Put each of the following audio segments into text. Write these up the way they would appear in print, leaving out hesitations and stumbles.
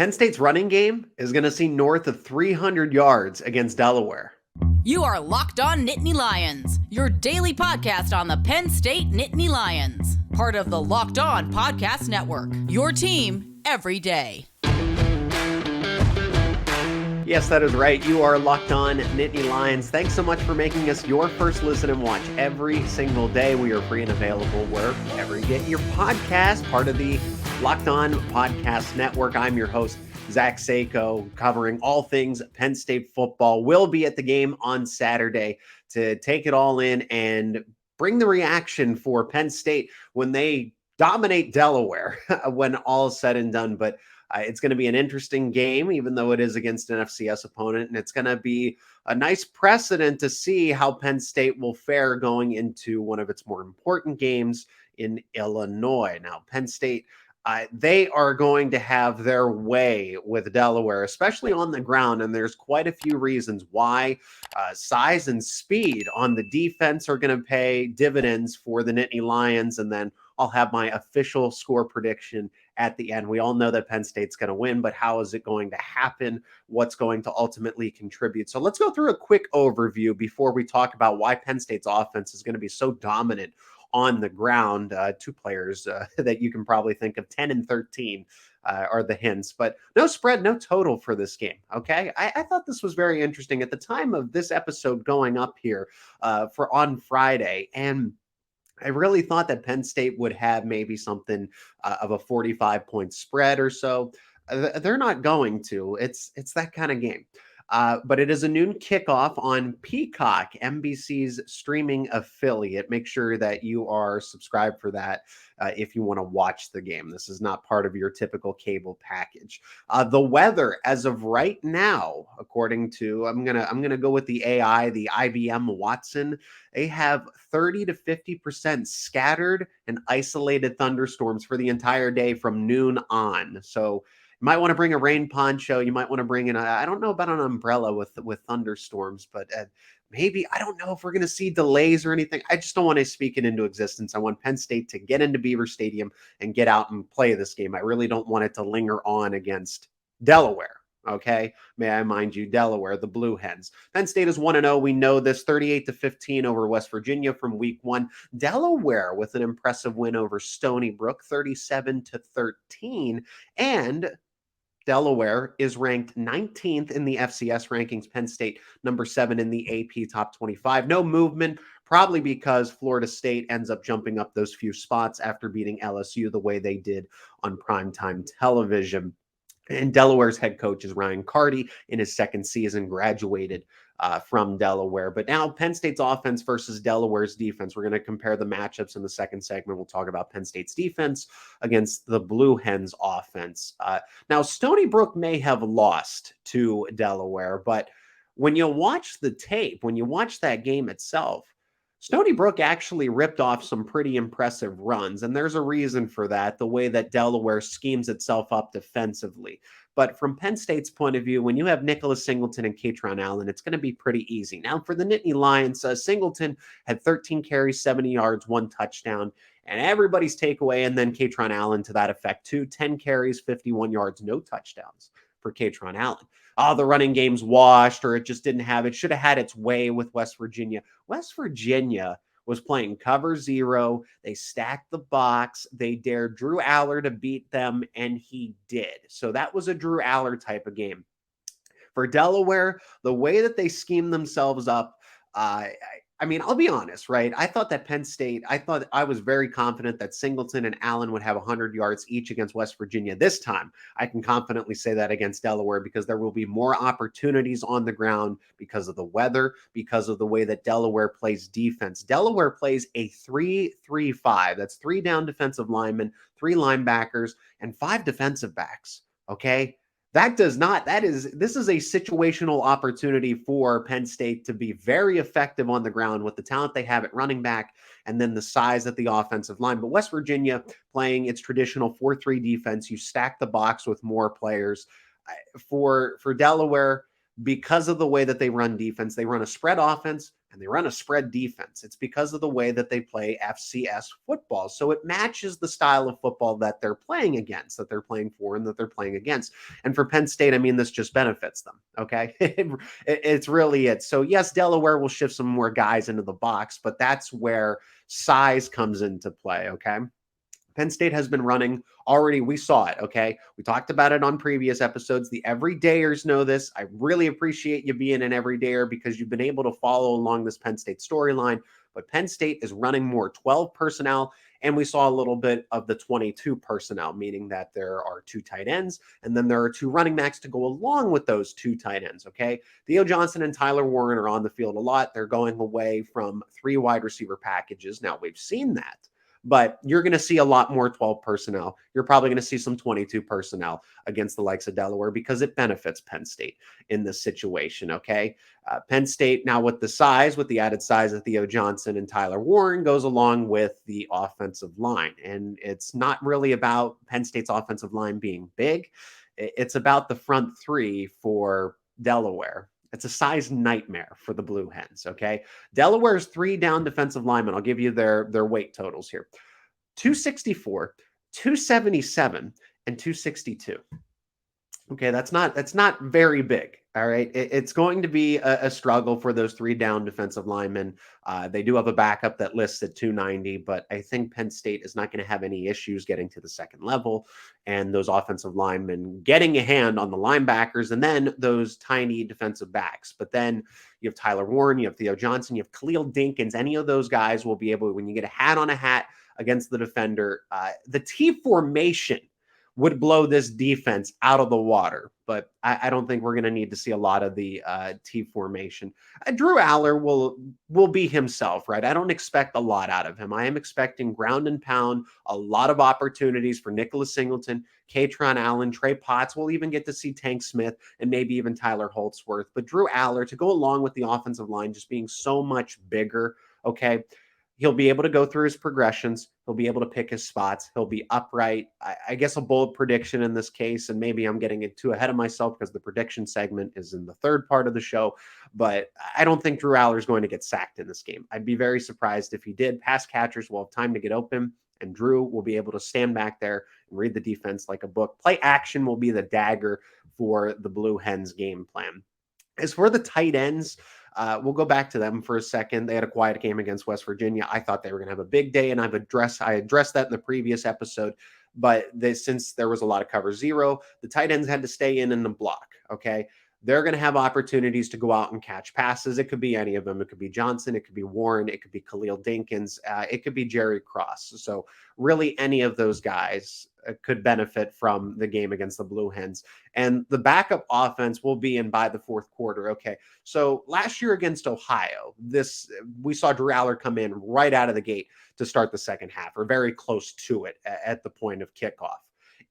Penn State's running game is going to see north of 300 yards against Delaware. You are Locked On Nittany Lions, your daily podcast on the Penn State Nittany Lions. Part of the Locked On Podcast Network, your team every day. Yes, that is right. You are Locked On Nittany Lions. Thanks so much for making us your first listen and watch every single day. We are free and available wherever you get your podcast, part of the Locked On Podcast Network. I'm your host, Zach Seyko, covering all things Penn State football. We'll be at the game on Saturday to take it all in and bring the reaction for Penn State when they dominate Delaware when all is said and done. But it's going to be an interesting game, even though it is against an FCS opponent, and it's going to be a nice precedent to see how Penn State will fare going into one of its more important games in Illinois. Now, Penn State, they are going to have their way with Delaware, especially on the ground, and there's quite a few reasons why. Size and speed on the defense are going to pay dividends for the Nittany Lions, and then I'll have my official score prediction at the end. We all know that Penn State's going to win, but how is it going to happen? What's going to ultimately contribute? So let's go through a quick overview before we talk about why Penn State's offense is going to be so dominant on the ground. Two players that you can probably think of, 10 and 13 are the hints, but no spread, no total for this game. Okay. I thought this was very interesting at the time of this episode going up here for on Friday. And I really thought that Penn State would have maybe something of a 45-point spread or so. They're not going to. It's that kind of game. But it is a noon kickoff on Peacock, NBC's streaming affiliate. Make sure that you are subscribed for that if you want to watch the game. This is not part of your typical cable package. The weather, as of right now, according to I'm gonna go with the AI, the IBM Watson. They have 30 to 50% scattered and isolated thunderstorms for the entire day from noon on. So you might want to bring a rain poncho. You might want to bring in, I don't know about an umbrella with thunderstorms, but maybe, I don't know if we're going to see delays or anything. I just don't want to speak it into existence. I want Penn State to get into Beaver Stadium and get out and play this game. I really don't want it to linger on against Delaware. Okay. May I mind you, Delaware, the Blue Hens. Penn State is 1-0. We know this, 38-15 over West Virginia from week 1. Delaware with an impressive win over Stony Brook, 37-13. And Delaware is ranked 19th in the FCS rankings. Penn State, number 7 in the AP top 25. No movement, probably because Florida State ends up jumping up those few spots after beating LSU the way they did on primetime television. And Delaware's head coach is Ryan Carty in his second season, graduated from Delaware. But now Penn State's offense versus Delaware's defense. We're going to compare the matchups in the second segment. We'll talk about Penn State's defense against the Blue Hens offense. Now, Stony Brook may have lost to Delaware, but when you watch the tape, when you watch that game itself, Stony Brook actually ripped off some pretty impressive runs, and there's a reason for that, the way that Delaware schemes itself up defensively. But from Penn State's point of view, when you have Nicholas Singleton and Katron Allen, it's going to be pretty easy. Now, for the Nittany Lions, Singleton had 13 carries, 70 yards, 1 touchdown, and everybody's takeaway, and then Katron Allen to that effect too, 10 carries, 51 yards, no touchdowns for Katron Allen. Oh, the running game's washed, or it just didn't have it. Should have had its way with West Virginia. West Virginia was playing cover 0. They stacked the box. They dared Drew Aller to beat them, and he did. So that was a Drew Aller type of game. For Delaware, the way that they schemed themselves up, I mean, I'll be honest, right? I thought that Penn State, I was very confident that Singleton and Allen would have 100 yards each against West Virginia. This time, I can confidently say that against Delaware because there will be more opportunities on the ground because of the weather, because of the way that Delaware plays defense. Delaware plays a 3-3-5. That's 3 down defensive linemen, 3 linebackers, and 5 defensive backs. Okay. This is a situational opportunity for Penn State to be very effective on the ground with the talent they have at running back and then the size at the offensive line. But West Virginia playing its traditional 4-3 defense, you stack the box with more players. For Delaware, because of the way that they run defense, they run a spread offense. and they run a spread defense. It's because of the way that they play FCS football. So it matches the style of football that they're playing against, that they're playing for, and that they're playing against. And for Penn State, I mean, this just benefits them, okay? It's really it. So yes, Delaware will shift some more guys into the box, but that's where size comes into play, okay? Penn State has been running already. We saw it, okay? We talked about it on previous episodes. The everydayers know this. I really appreciate you being an everydayer because you've been able to follow along this Penn State storyline. But Penn State is running more 12 personnel, and we saw a little bit of the 22 personnel, meaning that there are 2 tight ends, and then there are 2 running backs to go along with those 2 tight ends, okay? Theo Johnson and Tyler Warren are on the field a lot. They're going away from 3 wide receiver packages. Now, we've seen that, but you're going to see a lot more 12 personnel. You're probably going to see some 22 personnel against the likes of Delaware because it benefits Penn State in this situation, okay? Penn State now with the added size of Theo Johnson and Tyler Warren goes along with the offensive line. And it's not really about Penn State's offensive line being big. It's about the front 3 for Delaware. It's a size nightmare for the Blue Hens, okay? Delaware's 3 down defensive linemen, I'll give you their weight totals here. 264, 277, and 262. Okay, that's not very big, all right? It's going to be a struggle for those 3 down defensive linemen. They do have a backup that lists at 290, but I think Penn State is not going to have any issues getting to the second level and those offensive linemen getting a hand on the linebackers and then those tiny defensive backs. But then you have Tyler Warren, you have Theo Johnson, you have Khalil Dinkins. Any of those guys will be able, when you get a hat on a hat against the defender, the T formation would blow this defense out of the water. But I don't think we're going to need to see a lot of the T formation. Drew Aller will be himself, right? I don't expect a lot out of him. I am expecting ground and pound, a lot of opportunities for Nicholas Singleton, Katron Allen, Trey Potts. We'll even get to see Tank Smith and maybe even Tyler Holtzworth. But Drew Aller, to go along with the offensive line just being so much bigger, okay, he'll be able to go through his progressions. He'll be able to pick his spots. He'll be upright. I guess a bold prediction in this case, and maybe I'm getting it too ahead of myself because the prediction segment is in the third part of the show, but I don't think Drew Aller is going to get sacked in this game. I'd be very surprised if he did. Pass catchers will have time to get open, and Drew will be able to stand back there and read the defense like a book. Play action will be the dagger for the Blue Hens game plan. As for the tight ends, we'll go back to them for a second. They had a quiet game against West Virginia. I thought they were going to have a big day, and I addressed that in the previous episode. But since there was a lot of cover zero, the tight ends had to stay in the block, okay? They're going to have opportunities to go out and catch passes. It could be any of them. It could be Johnson. It could be Warren. It could be Khalil Dinkins. It could be Jerry Cross. So really any of those guys could benefit from the game against the Blue Hens. And the backup offense will be in by the fourth quarter. Okay, so last year against Ohio, we saw Drew Aller come in right out of the gate to start the second half, or very close to it at the point of kickoff.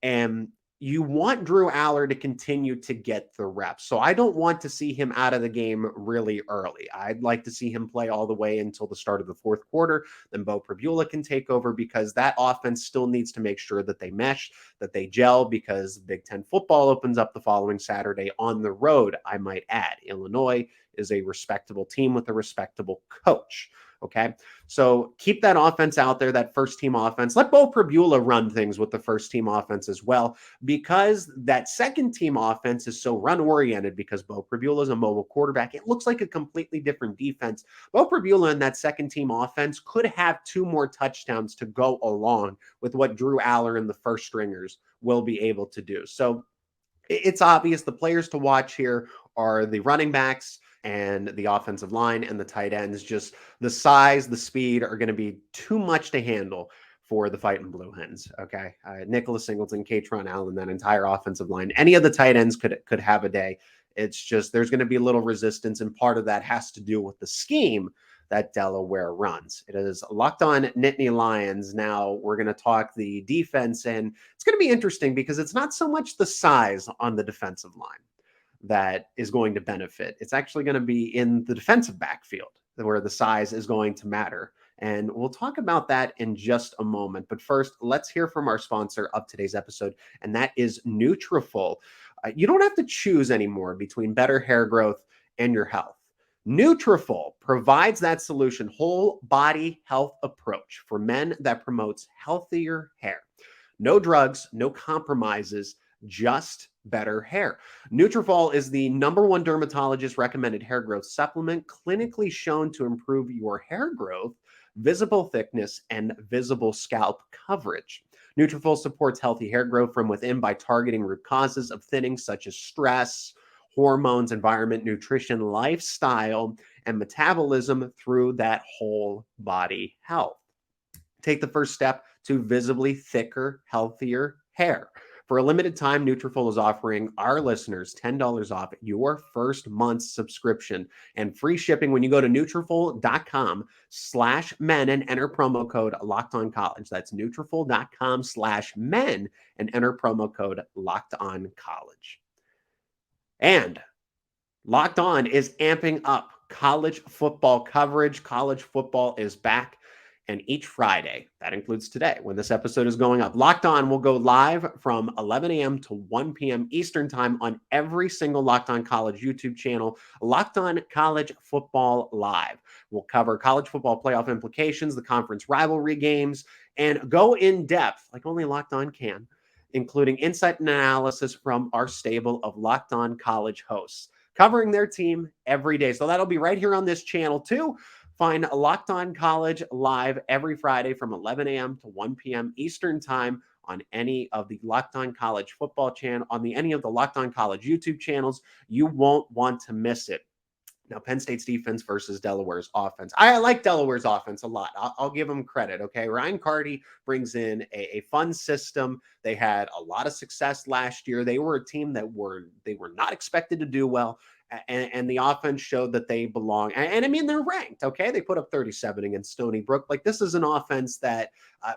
And you want Drew Aller to continue to get the reps. So I don't want to see him out of the game really early. I'd like to see him play all the way until the start of the fourth quarter. Then Bo Pribula can take over, because that offense still needs to make sure that they mesh, that they gel, because Big Ten football opens up the following Saturday on the road, I might add. Illinois is a respectable team with a respectable coach. Okay, so keep that offense out there, that first team offense. Let Bo Pribula run things with the first team offense as well, because that second team offense is so run oriented, because Bo Pribula is a mobile quarterback. It looks like a completely different defense. Bo Pribula and that second team offense could have 2 more touchdowns to go along with what Drew Aller and the first stringers will be able to do. So it's obvious the players to watch here are the running backs and the offensive line and the tight ends. Just the size, the speed are going to be too much to handle for the Fighting Blue Hens. Okay, Nicholas Singleton, Katron Allen, that entire offensive line. Any of the tight ends could have a day. It's just there's going to be a little resistance, and part of that has to do with the scheme that Delaware runs. It is Locked On Nittany Lions. Now we're going to talk the defense, and it's going to be interesting because it's not so much the size on the defensive line that is going to benefit. It's actually going to be in the defensive backfield where the size is going to matter. And we'll talk about that in just a moment. But first, let's hear from our sponsor of today's episode, and that is Nutrafol. You don't have to choose anymore between better hair growth and your health. Nutrafol provides that solution, whole body health approach for men that promotes healthier hair. No drugs, no compromises, just better hair. Nutrafol is the #1 dermatologist recommended hair growth supplement, clinically shown to improve your hair growth, visible thickness, and visible scalp coverage. Nutrafol supports healthy hair growth from within by targeting root causes of thinning such as stress, hormones, environment, nutrition, lifestyle, and metabolism through that whole body health. Take the first step to visibly thicker, healthier hair. For a limited time, Nutrafol is offering our listeners $10 off your first month's subscription and free shipping when you go to Nutrafol.com/men and enter promo code LockedOnCollege. That's Nutrafol.com/men and enter promo code LockedOnCollege. And Locked On is amping up college football coverage. College football is back. And each Friday, that includes today when this episode is going up, Locked On will go live from 11 a.m. to 1 p.m. Eastern time on every single Locked On College YouTube channel, Locked On College Football Live. We'll cover college football playoff implications, the conference rivalry games, and go in depth like only Locked On can, including insight and analysis from our stable of Locked On College hosts, covering their team every day. So that'll be right here on this channel too. Find Locked On College live every Friday from 11 a.m. to 1 p.m. Eastern time on any of the Locked On College football channel, any of the Locked On College YouTube channels. You won't want to miss it. Now, Penn State's defense versus Delaware's offense. I like Delaware's offense a lot. I'll give them credit, okay? Ryan Carty brings in a fun system. They had a lot of success last year. They were a team that were not expected to do well, and the offense showed that they belong. And I mean, they're ranked, okay? They put up 37 against Stony Brook. Like, this is an offense that,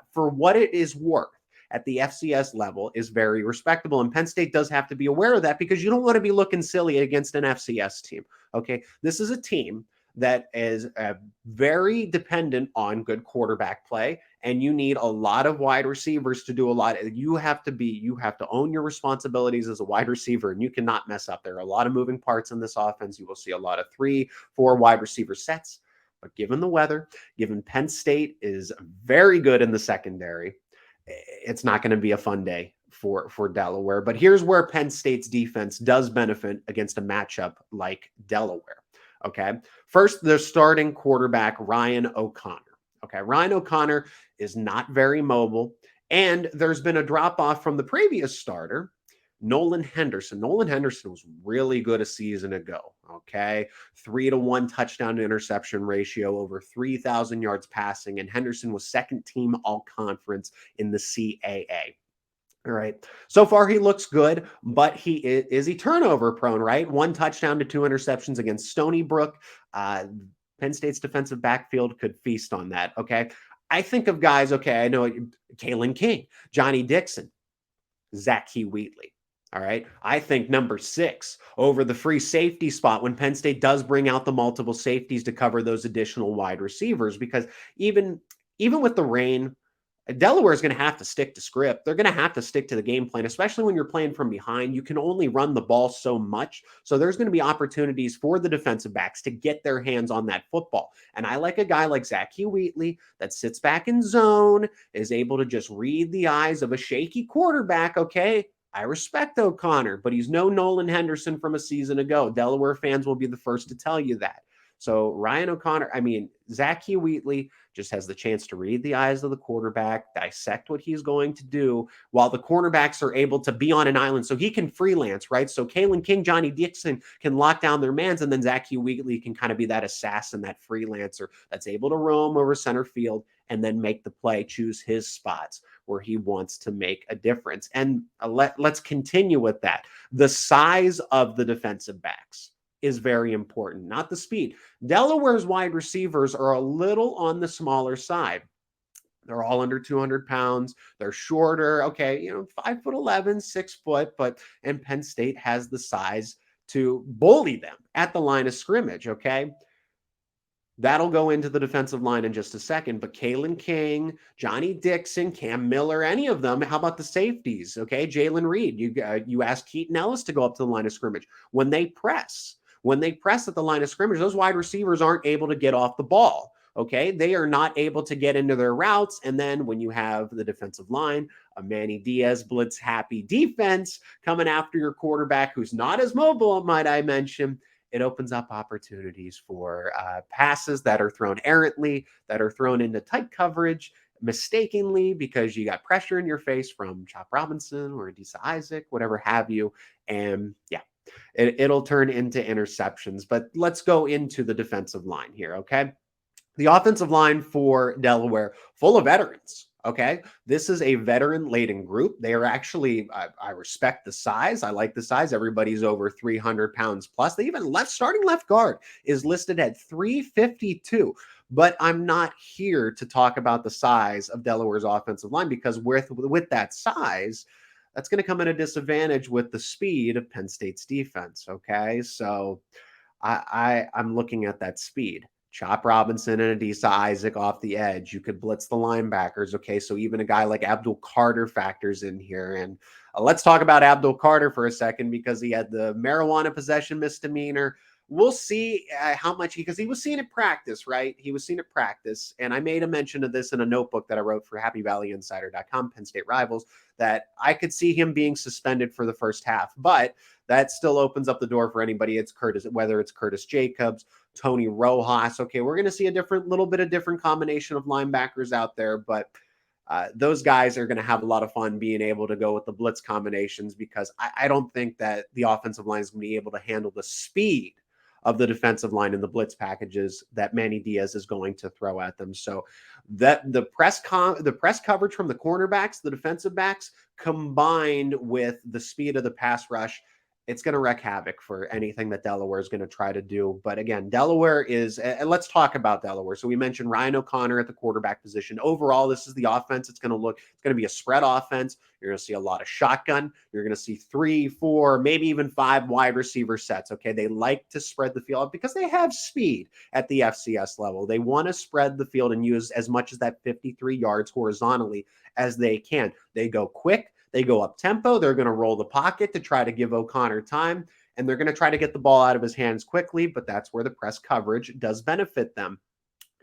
for what it is worth, at the FCS level is very respectable. And Penn State does have to be aware of that because you don't want to be looking silly against an FCS team. Okay. This is a team that is very dependent on good quarterback play, and you need a lot of wide receivers to do a lot. You have to own your responsibilities as a wide receiver, and you cannot mess up. There are a lot of moving parts in this offense. You will see a lot of 3-4 wide receiver sets, but given the weather, given Penn State is very good in the secondary, it's not going to be a fun day for Delaware. But here's where Penn State's defense does benefit against a matchup like Delaware. Okay. First, their starting quarterback, Ryan O'Connor. Okay. Ryan O'Connor is not very mobile, and there's been a drop off from the previous starter, Nolan Henderson. Nolan Henderson was really good a season ago. Okay. 3-to-1 touchdown to interception ratio, over 3,000 yards passing. And Henderson was second team all conference in the CAA. All right. So far, he looks good, but is he turnover prone, right? 1 touchdown to 2 interceptions against Stony Brook. Penn State's defensive backfield could feast on that. Okay. I think of guys, okay, I know Kalen King, Johnny Dixon, Zach Wheatley. All right. I think number 6 over the free safety spot when Penn State does bring out the multiple safeties to cover those additional wide receivers, because even with the rain, Delaware is going to have to stick to script. They're going to have to stick to the game plan, especially when you're playing from behind. You can only run the ball so much. So there's going to be opportunities for the defensive backs to get their hands on that football. And I like a guy like Zach Wheatley that sits back in zone, is able to just read the eyes of a shaky quarterback. Okay. I respect O'Connor, but he's no Nolan Henderson from a season ago. Delaware fans will be the first to tell you that. So Zach Wheatley just has the chance to read the eyes of the quarterback, dissect what he's going to do, while the cornerbacks are able to be on an island so he can freelance, right? So Kalen King, Johnny Dixon can lock down their mans, and then Zach Wheatley can kind of be that assassin, that freelancer that's able to roam over center field and then make the play, choose his spots where he wants to make a difference. And let's continue with that. The size of the defensive backs is very important, not the speed. Delaware's wide receivers are a little on the smaller side. They're all under 200 pounds. They're shorter. Okay, 5'11", 6 foot, and Penn State has the size to bully them at the line of scrimmage. Okay. That'll go into the defensive line in just a second, but Kalen King, Johnny Dixon, Cam Miller, any of them. How about the safeties? Okay. Jalen Reed, you asked Keaton Ellis to go up to the line of scrimmage. When they press, when they press at the line of scrimmage, those wide receivers aren't able to get off the ball. Okay, they are not able to get into their routes. And then when you have the defensive line, a Manny Diaz blitz happy defense coming after your quarterback, who's not as mobile, might I mention, it opens up opportunities for passes that are thrown errantly, that are thrown into tight coverage mistakenly because you got pressure in your face from Chop Robinson or Adisa Isaac, whatever have you. And yeah, it'll turn into interceptions. But let's go into the defensive line here, okay? The offensive line for Delaware, full of veterans. Okay. This is a veteran laden group. They are actually, I respect the size. I like the size. Everybody's over 300 pounds plus. They even starting left guard is listed at 352. But I'm not here to talk about the size of Delaware's offensive line because with that size, that's going to come at a disadvantage with the speed of Penn State's defense. Okay. So I'm looking at that speed. Chop Robinson and Adisa Isaac off the edge. You could blitz the linebackers. Okay, so even a guy like Abdul Carter factors in here. And let's talk about Abdul Carter for a second because he had the marijuana possession misdemeanor. We'll see how much because he was seen at practice, right? He was seen at practice. And I made a mention of this in a notebook that I wrote for HappyValleyInsider.com, Penn State Rivals, that I could see him being suspended for the first half. But that still opens up the door for anybody. Whether it's Curtis Jacobs, Tony Rojas. Okay, we're going to see a little bit of different combination of linebackers out there, but those guys are going to have a lot of fun being able to go with the blitz combinations because I don't think that the offensive line is going to be able to handle the speed of the defensive line in the blitz packages that Manny Diaz is going to throw at them. So that the press coverage from the cornerbacks, the defensive backs, combined with the speed of the pass rush, it's going to wreak havoc for anything that Delaware is going to try to do. But again, Delaware is, and let's talk about Delaware. So we mentioned Ryan O'Connor at the quarterback position. Overall, this is the offense. It's going to be a spread offense. You're going to see a lot of shotgun. You're going to see 3, 4, maybe even 5 wide receiver sets. Okay. They like to spread the field because they have speed at the FCS level. They want to spread the field and use as much as that 53 yards horizontally as they can. They go quick. They go up tempo. They're going to roll the pocket to try to give O'Connor time, and they're going to try to get the ball out of his hands quickly, but that's where the press coverage does benefit them.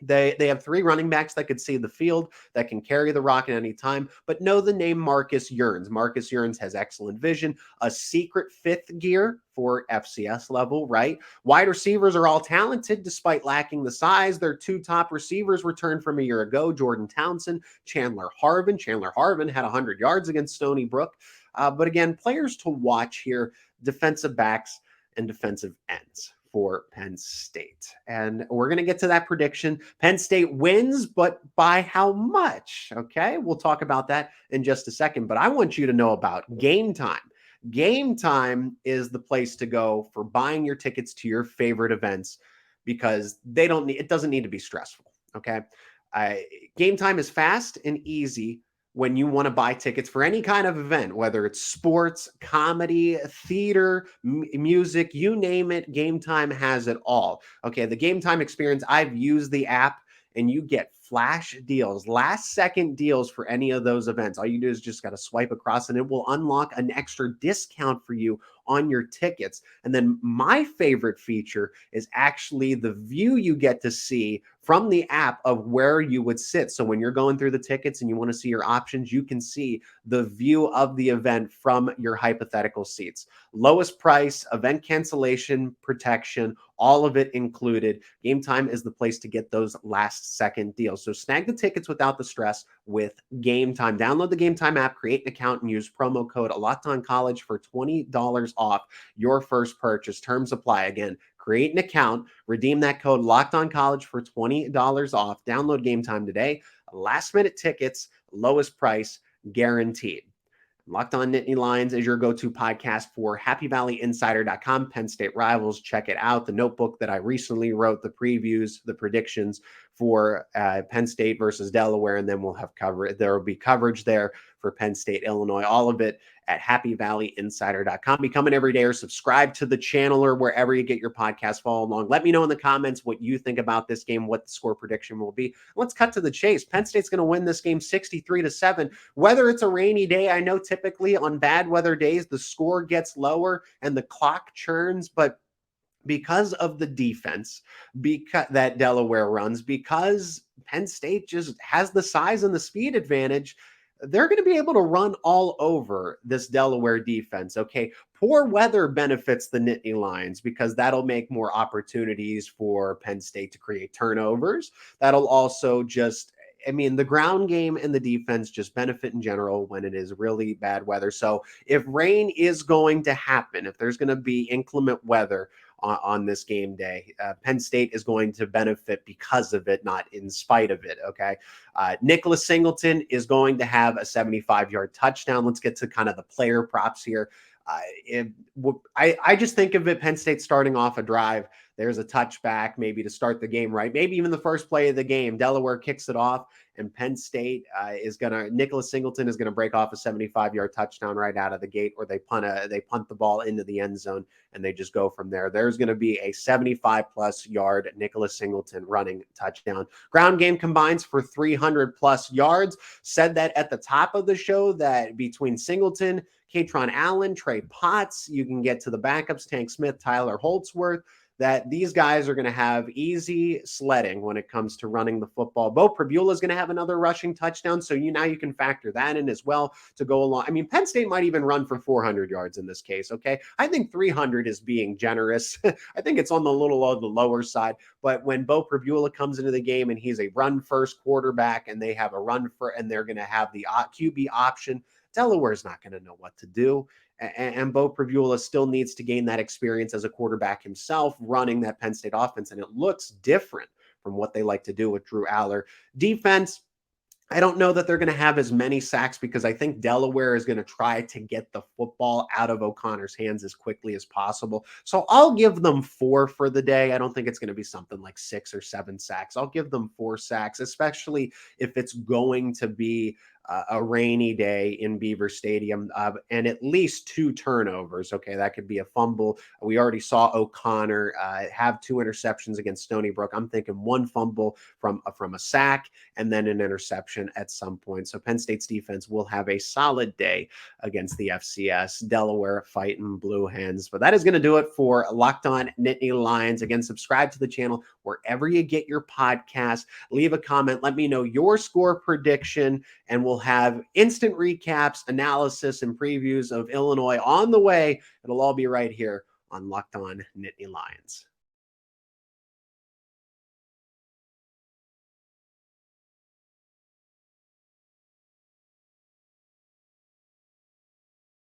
They have 3 running backs that could see the field, that can carry the rock at any time, but know the name Marcus Yearns. Marcus Yearns has excellent vision, a secret 5th gear for FCS level, right? Wide receivers are all talented despite lacking the size. Their 2 top receivers returned from a year ago, Jordan Townsend, Chandler Harvin. Chandler Harvin had 100 yards against Stony Brook. But again, players to watch here, defensive backs and defensive ends for Penn State. And we're going to get to that prediction. Penn State wins, but by how much? Okay, we'll talk about that in just a second. But I want you to know about Gametime. Gametime is the place to go for buying your tickets to your favorite events because it doesn't need to be stressful. Okay, Gametime is fast and easy when you want to buy tickets for any kind of event, whether it's sports, comedy, theater, music, you name it, Gametime has it all. Okay, the Gametime experience, I've used the app and you get flash deals, last second deals for any of those events. All you do is just got to swipe across and it will unlock an extra discount for you on your tickets. And then my favorite feature is actually the view you get to see from the app of where you would sit. So when you're going through the tickets and you want to see your options, you can see the view of the event from your hypothetical seats. Lowest price, event cancellation protection, all of it included. Gametime is the place to get those last second deals. So snag the tickets without the stress with Gametime. Download the Gametime app, create an account, and use promo code LOCKEDONCollege for $20 off your first purchase. Terms apply. Again, create an account, redeem that code LOCKEDONCollege for $20 off. Download Gametime today. Last minute tickets, lowest price guaranteed. Locked On Nittany Lions is your go-to podcast for HappyValleyInsider.com, Penn State Rivals. Check it out. The notebook that I recently wrote, the previews, the predictions for Penn State versus Delaware, and then we'll have coverage. There will be coverage there for Penn State, Illinois, all of it at HappyValleyInsider.com. Become an everydayer. Subscribe to the channel or wherever you get your podcast. Follow along. Let me know in the comments what you think about this game, what the score prediction will be. Let's cut to the chase. Penn State's going to win this game 63-7. Whether it's a rainy day, I know typically on bad weather days, the score gets lower and the clock churns, but because of the defense because that Delaware runs, because Penn State just has the size and the speed advantage, they're going to be able to run all over this Delaware defense. Okay. Poor weather benefits the Nittany Lions because that'll make more opportunities for Penn State to create turnovers. That'll also just, I mean, the ground game and the defense just benefit in general when it is really bad weather. So if rain is going to happen, if there's going to be inclement weather on this game day, Penn State is going to benefit because of it, not in spite of it. Okay. Nicholas Singleton is going to have a 75-yard touchdown. Let's get to kind of the player props here. I just think of it, Penn State starting off a drive. There's a touchback, maybe to start the game right. Maybe even the first play of the game, Delaware kicks it off, and Penn State Nicholas Singleton is gonna break off a 75-yard touchdown right out of the gate, or they punt the ball into the end zone, and they just go from there. There's gonna be a 75+ yard Nicholas Singleton running touchdown. Ground game combines for 300+ yards. Said that at the top of the show that between Singleton, Katron Allen, Trey Potts, you can get to the backups, Tank Smith, Tyler Holtzworth, that these guys are going to have easy sledding when it comes to running the football. Bo Pribula is going to have another rushing touchdown, so now you can factor that in as well to go along. I mean, Penn State might even run for 400 yards in this case, okay? I think 300 is being generous. I think it's on the lower side, but when Bo Pribula comes into the game and he's a run-first quarterback and they have and they're going to have the QB option, Delaware's not going to know what to do. And Bo Pribula still needs to gain that experience as a quarterback himself, running that Penn State offense. And it looks different from what they like to do with Drew Aller. Defense, I don't know that they're going to have as many sacks because I think Delaware is going to try to get the football out of O'Connor's hands as quickly as possible. So I'll give them 4 for the day. I don't think it's going to be something like 6 or 7 sacks. I'll give them 4 sacks, especially if it's going to be a rainy day in Beaver Stadium, and at least 2 turnovers. Okay, that could be a fumble. We already saw O'Connor have 2 interceptions against Stony Brook. I'm thinking 1 fumble from a sack and then an interception at some point. So Penn State's defense will have a solid day against the FCS. Delaware fighting Blue Hens. But that is going to do it for Locked On Nittany Lions. Again, subscribe to the channel wherever you get your podcast. Leave a comment. Let me know your score prediction, and we'll have instant recaps, analysis, and previews of Illinois on the way. It'll all be right here on Locked On Nittany Lions.